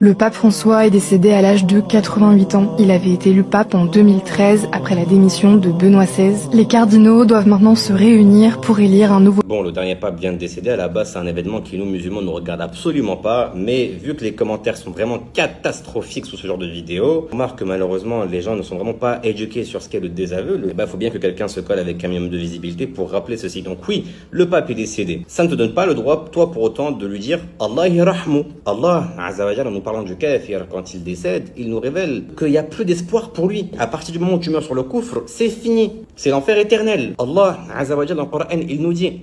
Le pape François est décédé à l'âge de 88 ans. Il avait été élu pape en 2013 après la démission de Benoît XVI. Les cardinaux doivent maintenant se réunir pour élire un nouveau... Bon, le dernier pape vient de décéder. À la base, c'est un événement qui, nous, musulmans, ne regarde absolument pas. Mais vu que les commentaires sont vraiment catastrophiques sous ce genre de vidéo, on remarque que malheureusement, les gens ne sont vraiment pas éduqués sur ce qu'est le désaveu. Il faut bien que quelqu'un se colle avec un minimum de visibilité pour rappeler ceci. Donc oui, le pape est décédé. Ça ne te donne pas le droit, toi, pour autant, de lui dire « Allah yarahmou ». Allah, Azza wa Jalla, nous parlant du kafir, quand il décède, il nous révèle qu'il n'y a plus d'espoir pour lui. À partir du moment où tu meurs sur le kufr, c'est fini. C'est l'enfer éternel. Allah, Azza wa Jalla, dans le Coran, il nous dit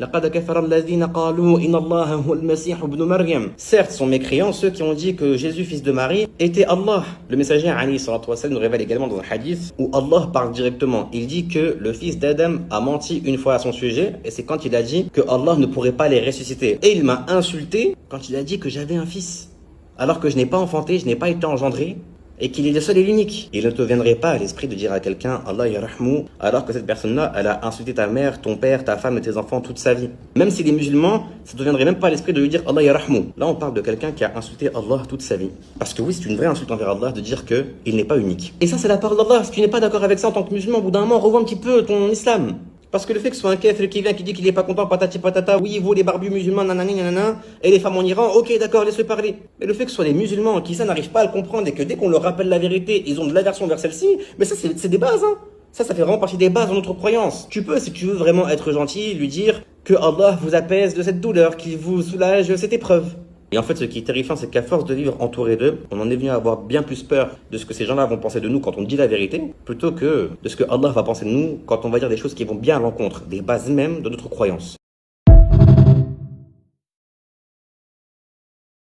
certes, sont mécréants ceux qui ont dit que Jésus, fils de Marie, était Allah. Le messager Ali sallallahu alayhi wa sallam nous révèle également dans un hadith où Allah parle directement. Il dit que le fils d'Adam a menti une fois à son sujet, et c'est quand il a dit que Allah ne pourrait pas les ressusciter. Et il m'a insulté quand il a dit que j'avais un fils, alors que je n'ai pas enfanté, je n'ai pas été engendré, et qu'il est le seul et l'unique. Il ne te viendrait pas à l'esprit de dire à quelqu'un Allah yarahmou, alors que cette personne-là, elle a insulté ta mère, ton père, ta femme et tes enfants toute sa vie. Même s'il est musulman, ça ne te viendrait même pas à l'esprit de lui dire Allah yarahmou. Là, on parle de quelqu'un qui a insulté Allah toute sa vie. Parce que oui, c'est une vraie insulte envers Allah de dire qu'il n'est pas unique. Et ça, c'est la parole d'Allah. Si tu n'es pas d'accord avec ça en tant que musulman, au bout d'un moment, revois un petit peu ton islam. Parce que le fait que ce soit un kafir qui vient, qui dit qu'il est pas content, patati patata, oui, vous les barbus musulmans, nanani nanana, et les femmes en Iran, ok, d'accord, laisse-le parler. Mais le fait que ce soit les musulmans qui ça n'arrivent pas à le comprendre et que dès qu'on leur rappelle la vérité, ils ont de l'aversion vers celle-ci, mais ça c'est des bases, hein. Ça fait vraiment partie des bases de notre croyance. Tu peux, si tu veux vraiment être gentil, lui dire que Allah vous apaise de cette douleur, qu'il vous soulage de cette épreuve. Et en fait, ce qui est terrifiant, c'est qu'à force de vivre entouré d'eux, on en est venu à avoir bien plus peur de ce que ces gens-là vont penser de nous quand on dit la vérité, plutôt que de ce que Allah va penser de nous quand on va dire des choses qui vont bien à l'encontre des bases mêmes de notre croyance.